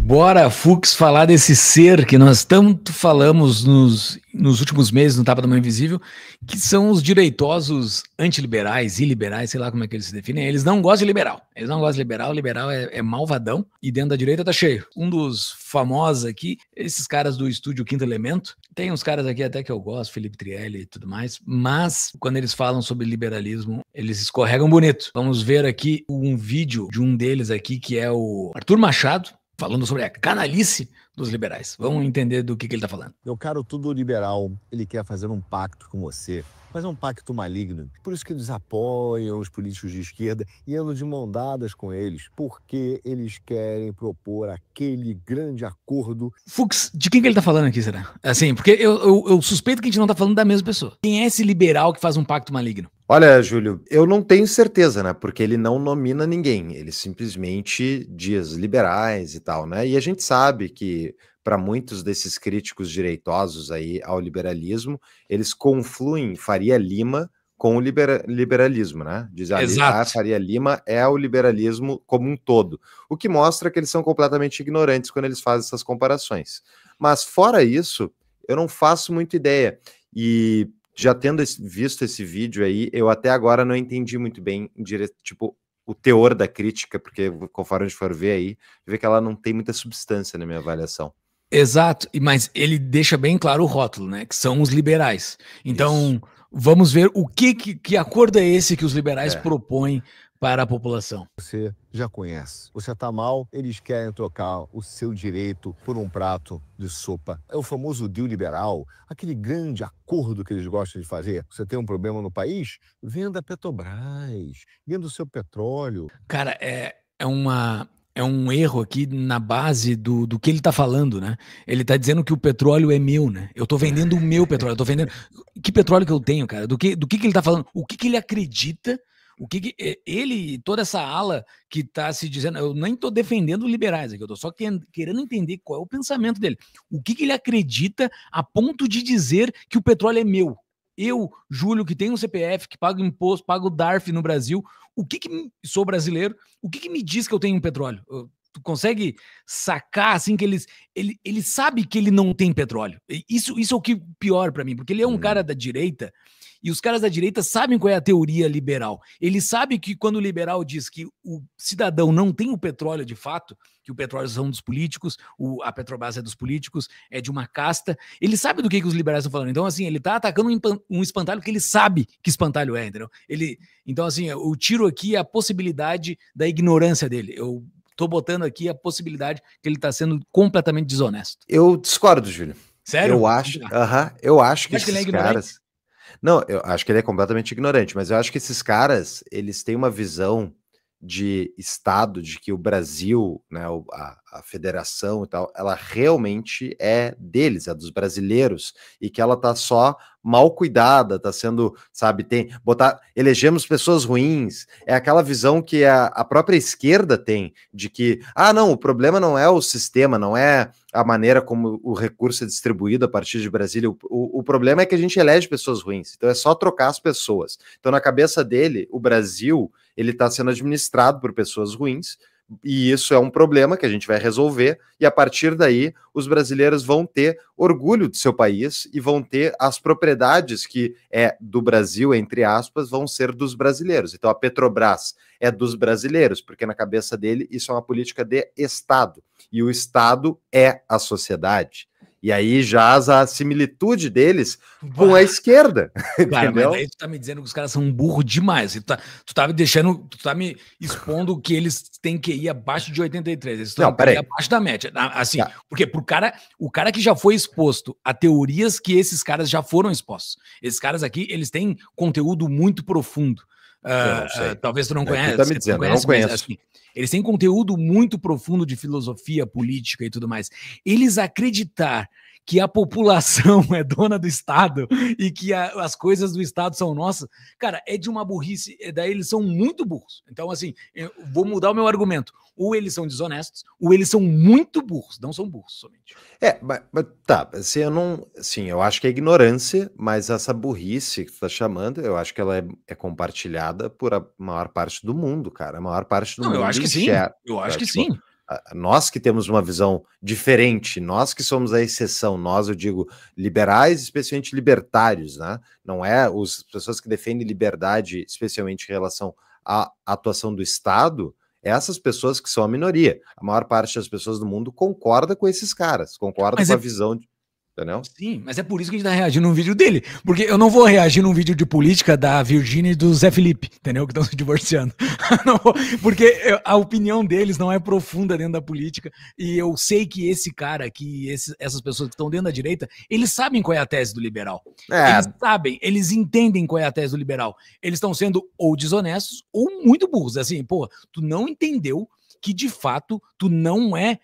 Bora, Fux, falar desse ser que nós tanto falamos nos últimos meses no Tapa da Mão Invisível, que são os direitosos antiliberais, iliberais, sei lá como é que eles se definem. Eles não gostam de liberal. Eles não gostam de liberal. Liberal é malvadão. E dentro da direita tá cheio. Um dos famosos aqui, esses caras do estúdio Quinto Elemento. Tem uns caras aqui até que eu gosto, Felipe Trielli e tudo mais. Mas, quando eles falam sobre liberalismo, eles escorregam bonito. Vamos ver aqui um vídeo de um deles aqui, que é o Arthur Machado, falando sobre a canalice dos liberais. Vamos entender do que ele está falando. Meu caro, todo liberal, ele quer fazer um pacto com você, mas é um pacto maligno. Por isso que eles apoiam os políticos de esquerda e andam de mão dadas com eles, porque eles querem propor aquele grande acordo. Fux, de quem que ele tá falando aqui, será? Assim, porque eu suspeito que a gente não tá falando da mesma pessoa. Quem é esse liberal que faz um pacto maligno? Olha, Júlio, eu não tenho certeza, né? Porque ele não nomina ninguém, ele simplesmente diz liberais e tal, né? E a gente sabe que para muitos desses críticos direitosos aí ao liberalismo, eles confluem Faria Lima com o liberalismo, né? Diz ali, a Faria Lima é o liberalismo como um todo, o que mostra que eles são completamente ignorantes quando eles fazem essas comparações. Mas fora isso, eu não faço muita ideia. E já tendo visto esse vídeo aí, eu até agora não entendi muito bem, tipo, o teor da crítica, porque conforme a gente for ver aí, vê que ela não tem muita substância na minha avaliação. Exato, mas ele deixa bem claro o rótulo, né? Que são os liberais. Então, vamos ver o que acordo é esse que os liberais propõem para a população. Você já conhece. Você tá mal, eles querem trocar o seu direito por um prato de sopa. É o famoso deal liberal, aquele grande acordo que eles gostam de fazer. Você tem um problema no país? Venda a Petrobras, venda o seu petróleo. Cara, é um erro aqui na base do que ele tá falando, né? Ele tá dizendo que o petróleo é meu, né? Eu tô vendendo o meu petróleo, eu tô vendendo... Que petróleo que eu tenho, cara? Do que ele tá falando? O que ele acredita? O que ele, toda essa ala que tá se dizendo, eu nem tô defendendo liberais aqui, eu tô só querendo entender qual é o pensamento dele. O que ele acredita a ponto de dizer que o petróleo é meu? Eu, Júlio, que tenho um CPF, que pago imposto, pago DARF no Brasil, sou brasileiro, o que me diz que eu tenho um petróleo? Tu consegue sacar, assim, que ele sabe que ele não tem petróleo. Isso é o que pior pra mim, porque ele é um cara da direita, e os caras da direita sabem qual é a teoria liberal. Ele sabe que quando o liberal diz que o cidadão não tem o petróleo de fato, que o petróleo são dos políticos, a Petrobras é dos políticos, é de uma casta, ele sabe do que os liberais estão falando. Então, assim, ele tá atacando um espantalho que ele sabe que espantalho é, entendeu? Então, assim, eu tiro aqui a possibilidade da ignorância dele. Eu tô botando aqui a possibilidade que ele tá sendo completamente desonesto. Eu discordo, Júlio. Sério? Eu acho que esses caras... Não, eu acho que ele é completamente ignorante, mas eu acho que esses caras, eles têm uma visão de Estado, de que o Brasil, né, a federação e tal, ela realmente é deles, é dos brasileiros, e que ela tá só mal cuidada, tá sendo, sabe, elegemos pessoas ruins, é aquela visão que a própria esquerda tem, de que, não, o problema não é o sistema, não é a maneira como o recurso é distribuído a partir de Brasília, o problema é que a gente elege pessoas ruins, então é só trocar as pessoas. Então, na cabeça dele, o Brasil, ele está sendo administrado por pessoas ruins, e isso é um problema que a gente vai resolver, e a partir daí os brasileiros vão ter orgulho do seu país e vão ter as propriedades que é do Brasil, entre aspas, vão ser dos brasileiros. Então a Petrobras é dos brasileiros, porque na cabeça dele isso é uma política de Estado, e o Estado é a sociedade. E aí jaz a similitude deles com a esquerda. Cara, entendeu? mas aí tu tá me dizendo que os caras são burros demais. Tu tá me expondo que eles têm que ir abaixo de 83. Eles estão abaixo da média. Assim, porque o cara que já foi exposto a teorias que esses caras já foram expostos. Esses caras aqui, eles têm conteúdo muito profundo. Talvez tu não conheça. Tu tá me dizendo, eu não conheço. Mas, assim, eles têm conteúdo muito profundo de filosofia política e tudo mais. Eles acreditar que a população é dona do Estado e que as coisas do Estado são nossas, cara, é de uma burrice, daí eles são muito burros. Então, assim, eu vou mudar o meu argumento. Ou eles são desonestos, ou eles são muito burros, não são burros somente. Mas tá, assim, eu acho que é ignorância, mas essa burrice que tu tá chamando, eu acho que ela é compartilhada por a maior parte do mundo, cara. A maior parte do mundo eu acho que sim. Eu acho que sim. Nós que temos uma visão diferente, nós que somos a exceção, nós, eu digo, liberais, especialmente libertários, né? Não é as pessoas que defendem liberdade, especialmente em relação à atuação do Estado, essas pessoas que são a minoria. A maior parte das pessoas do mundo concorda com esses caras, concorda com a visão de... Entendeu? Sim, mas é por isso que a gente tá reagindo num vídeo dele. Porque eu não vou reagir num vídeo de política da Virgínia e do Zé Felipe, entendeu? Que estão se divorciando. Não vou, porque a opinião deles não é profunda dentro da política. E eu sei que esse cara, essas pessoas que estão dentro da direita, eles sabem qual é a tese do liberal. Eles sabem, eles entendem qual é a tese do liberal. Eles estão sendo ou desonestos ou muito burros. Assim, pô, tu não entendeu que de fato tu não é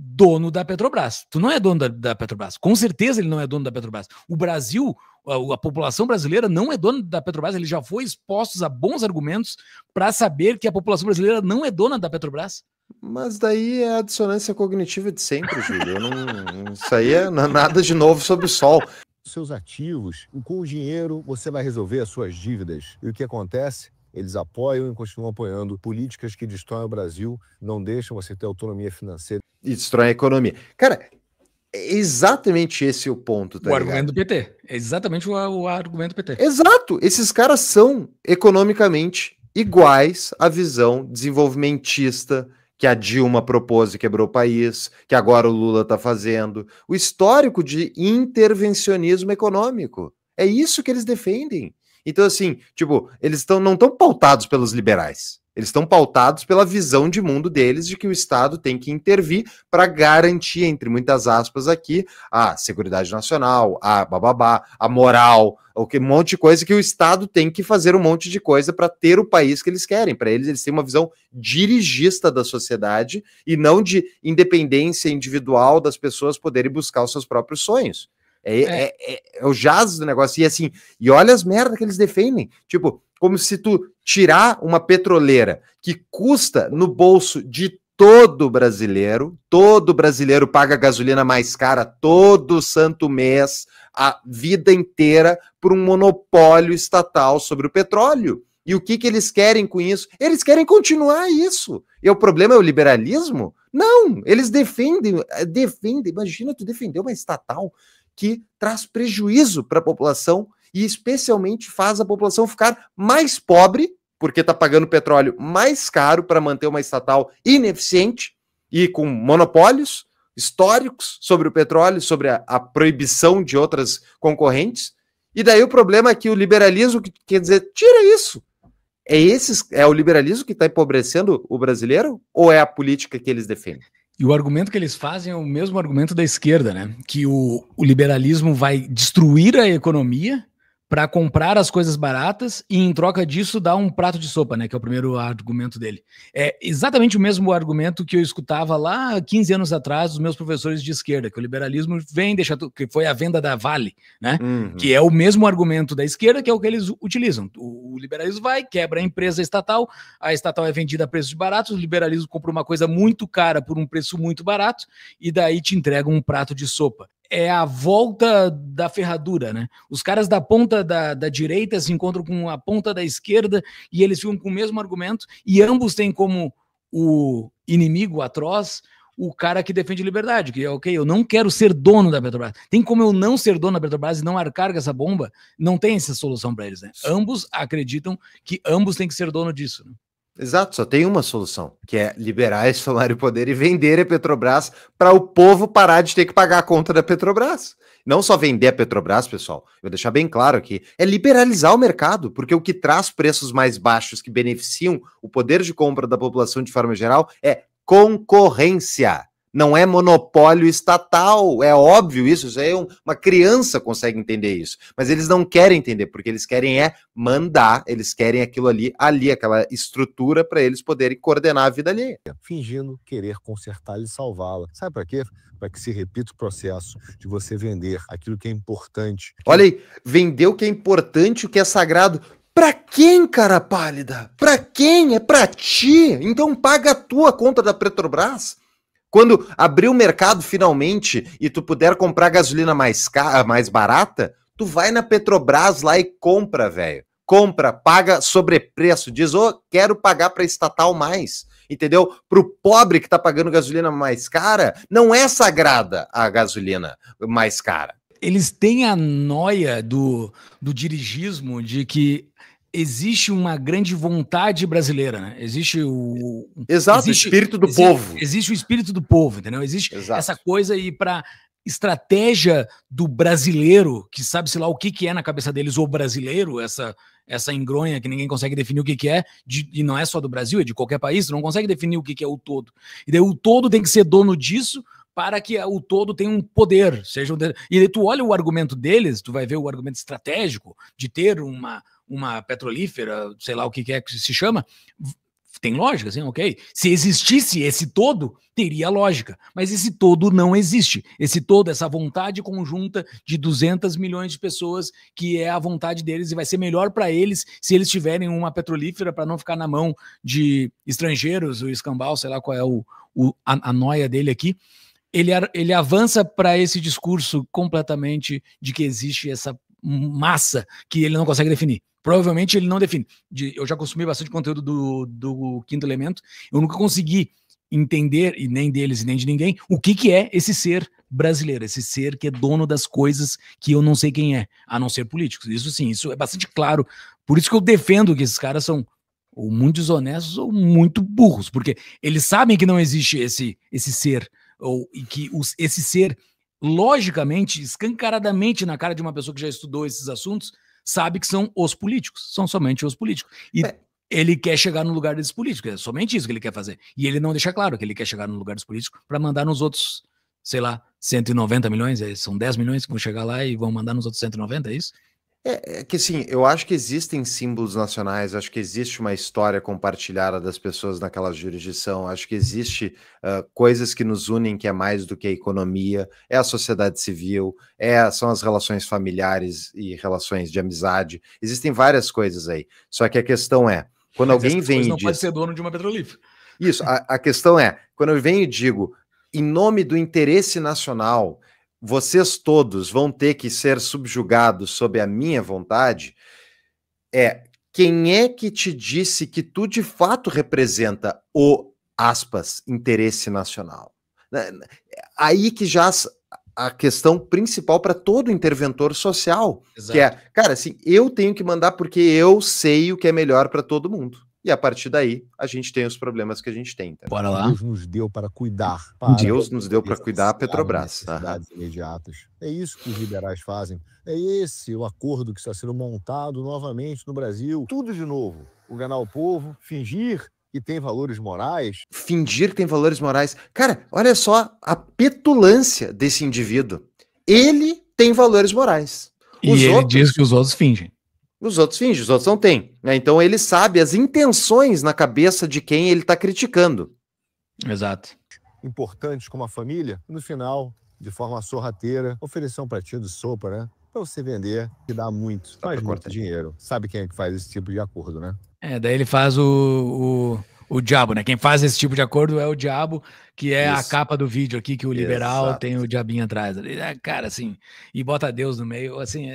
dono da Petrobras. Tu não é dono da Petrobras. Com certeza ele não é dono da Petrobras. O Brasil, a população brasileira não é dona da Petrobras. Ele já foi exposto a bons argumentos para saber que a população brasileira não é dona da Petrobras. Mas daí é a dissonância cognitiva de sempre, Júlio. Isso aí é nada de novo sob o sol. Seus ativos, com o dinheiro você vai resolver as suas dívidas. E o que acontece? Eles apoiam e continuam apoiando políticas que destroem o Brasil, não deixam você ter autonomia financeira. E destrói a economia. Cara, é exatamente esse o ponto, tá ligado? Argumento do PT. É exatamente o argumento do PT. Exato! Esses caras são economicamente iguais à visão desenvolvimentista que a Dilma propôs e quebrou o país, que agora o Lula tá fazendo. O histórico de intervencionismo econômico. É isso que eles defendem. Então, assim, tipo, eles não estão pautados pelos liberais. Eles estão pautados pela visão de mundo deles de que o Estado tem que intervir para garantir, entre muitas aspas aqui, a seguridade nacional, a bababá, a moral, um monte de coisa que o Estado tem que fazer um monte de coisa para ter o país que eles querem. Para eles têm uma visão dirigista da sociedade e não de independência individual das pessoas poderem buscar os seus próprios sonhos. É o jazz do negócio. E assim, e olha as merdas que eles defendem. Tipo, como se tu tirar uma petroleira que custa no bolso de todo brasileiro paga gasolina mais cara todo santo mês, a vida inteira, por um monopólio estatal sobre o petróleo. E o que eles querem com isso? Eles querem continuar isso. E o problema é o liberalismo? Não, eles defendem. Imagina tu defender uma estatal que traz prejuízo para a população e especialmente faz a população ficar mais pobre, porque está pagando petróleo mais caro para manter uma estatal ineficiente e com monopólios históricos sobre o petróleo, sobre a proibição de outras concorrentes. E daí o problema é que o liberalismo, quer dizer, tira isso. É o liberalismo que está empobrecendo o brasileiro ou é a política que eles defendem? E o argumento que eles fazem é o mesmo argumento da esquerda, né? Que o liberalismo vai destruir a economia para comprar as coisas baratas e, em troca disso, dar um prato de sopa, né? Que é o primeiro argumento dele. É exatamente o mesmo argumento que eu escutava lá 15 anos atrás dos meus professores de esquerda, que o liberalismo vem deixar tudo, que foi a venda da Vale, né? Uhum. Que é o mesmo argumento da esquerda, que é o que eles utilizam. O liberalismo vai, quebra a empresa estatal, a estatal é vendida a preços baratos, o liberalismo compra uma coisa muito cara por um preço muito barato e daí te entrega um prato de sopa. É a volta da ferradura, né? Os caras da ponta da direita se encontram com a ponta da esquerda e eles ficam com o mesmo argumento e ambos têm como o inimigo atroz o cara que defende liberdade, que é ok, eu não quero ser dono da Petrobras. Tem como eu não ser dono da Petrobras e não arcar com essa bomba? Não tem essa solução para eles, né? Ambos acreditam que ambos têm que ser dono disso, né? Exato, só tem uma solução, que é liberar esse salário e poder e vender a Petrobras para o povo parar de ter que pagar a conta da Petrobras. Não só vender a Petrobras, pessoal, eu vou deixar bem claro aqui, é liberalizar o mercado, porque o que traz preços mais baixos que beneficiam o poder de compra da população de forma geral é concorrência. Não é monopólio estatal, é óbvio isso, uma criança consegue entender isso, mas eles não querem entender, porque eles querem mandar, eles querem aquilo ali, aquela estrutura para eles poderem coordenar a vida alheia. Fingindo querer consertá-la e salvá-la. Sabe para quê? Para que se repita o processo de você vender aquilo que é importante. Olha aí, vender o que é importante, o que é sagrado. Pra quem, cara pálida? Pra quem? É pra ti. Então paga a tua conta da Petrobras. Quando abrir o mercado finalmente e tu puder comprar gasolina mais barata, tu vai na Petrobras lá e compra, velho. Compra, paga sobrepreço, diz, quero pagar para estatal mais, entendeu? Pro pobre que tá pagando gasolina mais cara, não é sagrada a gasolina mais cara. Eles têm a noia do dirigismo de que existe uma grande vontade brasileira, né? Existe o... Exato, o espírito do povo. Existe o espírito do povo, entendeu? Existe essa coisa e para estratégia do brasileiro, que sabe-se lá o que é na cabeça deles o brasileiro, essa engronha que ninguém consegue definir o que é, e não é só do Brasil, é de qualquer país, não consegue definir o que é o todo. E daí o todo tem que ser dono disso para que o todo tenha um poder. E daí tu olha o argumento deles, tu vai ver o argumento estratégico de ter uma petrolífera, sei lá o que é que se chama, tem lógica, assim, ok. Se existisse esse todo, teria lógica. Mas esse todo não existe. Esse todo, essa vontade conjunta de 200 milhões de pessoas, que é a vontade deles, e vai ser melhor para eles se eles tiverem uma petrolífera para não ficar na mão de estrangeiros, o escambau, sei lá qual é a noia dele aqui. Ele avança para esse discurso completamente de que existe essa massa que ele não consegue definir. Provavelmente ele não define. Eu já consumi bastante conteúdo do Quinto Elemento, eu nunca consegui entender, e nem deles e nem de ninguém, o que é esse ser brasileiro, esse ser que é dono das coisas que eu não sei quem é, a não ser políticos. Isso sim, isso é bastante claro. Por isso que eu defendo que esses caras são ou muito desonestos ou muito burros, porque eles sabem que não existe esse ser, e que esse ser, logicamente, escancaradamente na cara de uma pessoa que já estudou esses assuntos, sabe que são os políticos, são somente os políticos. E ele quer chegar no lugar desses políticos, é somente isso que ele quer fazer. E ele não deixa claro que ele quer chegar no lugar dos políticos para mandar nos outros, sei lá, 190 milhões, são 10 milhões que vão chegar lá e vão mandar nos outros 190, é isso? É que assim, eu acho que existem símbolos nacionais, acho que existe uma história compartilhada das pessoas naquela jurisdição, acho que existe coisas que nos unem que é mais do que a economia, é a sociedade civil, são as relações familiares e relações de amizade, existem várias coisas aí, só que a questão é, quando alguém vem e diz... não pode ser dono de uma petrolífera. Isso, a questão é, quando eu venho e digo, em nome do interesse nacional... vocês todos vão ter que ser subjugados sob a minha vontade, quem é que te disse que tu de fato representa o, aspas, interesse nacional? Aí que já a questão principal para todo interventor social, Exato. Que é, cara, assim, eu tenho que mandar porque eu sei o que é melhor para todo mundo. E a partir daí, a gente tem os problemas que a gente tem. Tá? Bora lá. Deus nos deu para cuidar. Deus nos deu para cuidar a Petrobras. Necessidades imediatas. É isso que os liberais fazem. É esse o acordo que está sendo montado novamente no Brasil. Tudo de novo. Enganar o povo, fingir que tem valores morais. Fingir que tem valores morais. Cara, olha só a petulância desse indivíduo. Ele tem valores morais. E ele diz que os outros fingem. Os outros fingem, os outros não têm. Então ele sabe as intenções na cabeça de quem ele está criticando. Exato. Importantes como a família, no final, de forma sorrateira, oferecer um pratinho de sopa, né? Para você vender, que dá muito, faz muito dinheiro. Sabe quem é que faz esse tipo de acordo, né? Daí ele faz o diabo, né? Quem faz esse tipo de acordo é o diabo, que é a capa do vídeo aqui, que o liberal Exato. Tem o diabinho atrás. Cara, assim, e bota Deus no meio, assim,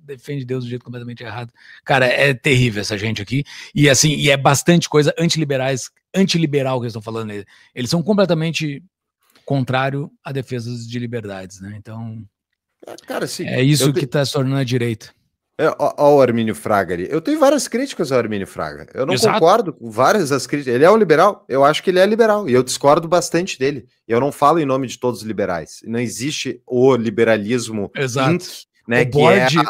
defende Deus do jeito completamente errado. Cara, é terrível essa gente aqui. E assim, e é bastante coisa antiliberal que eles estão falando. Eles são completamente contrário a defesas de liberdades, né? Então, cara, sim, é isso que está se tornando a direita. Ó o Armínio Fraga ali. Eu tenho várias críticas ao Armínio Fraga. Eu não concordo com várias das críticas. Ele é um liberal? Eu acho que ele é liberal. E eu discordo bastante dele. Eu não falo em nome de todos os liberais. Não existe o liberalismo Exato. Inc, né,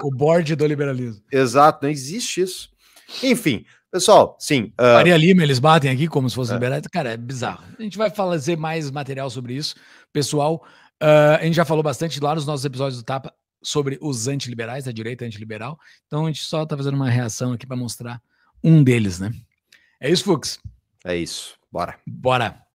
o board do liberalismo. Exato, não existe isso. Enfim, Pessoal, sim. Faria Lima, eles batem aqui como se fossem liberais. Cara, é bizarro. A gente vai fazer mais material sobre isso. Pessoal, a gente já falou bastante lá nos nossos episódios do Tapa sobre os antiliberais, a direita antiliberal. Então a gente só tá fazendo uma reação aqui para mostrar um deles, né? É isso, Fux? É isso. Bora. Bora.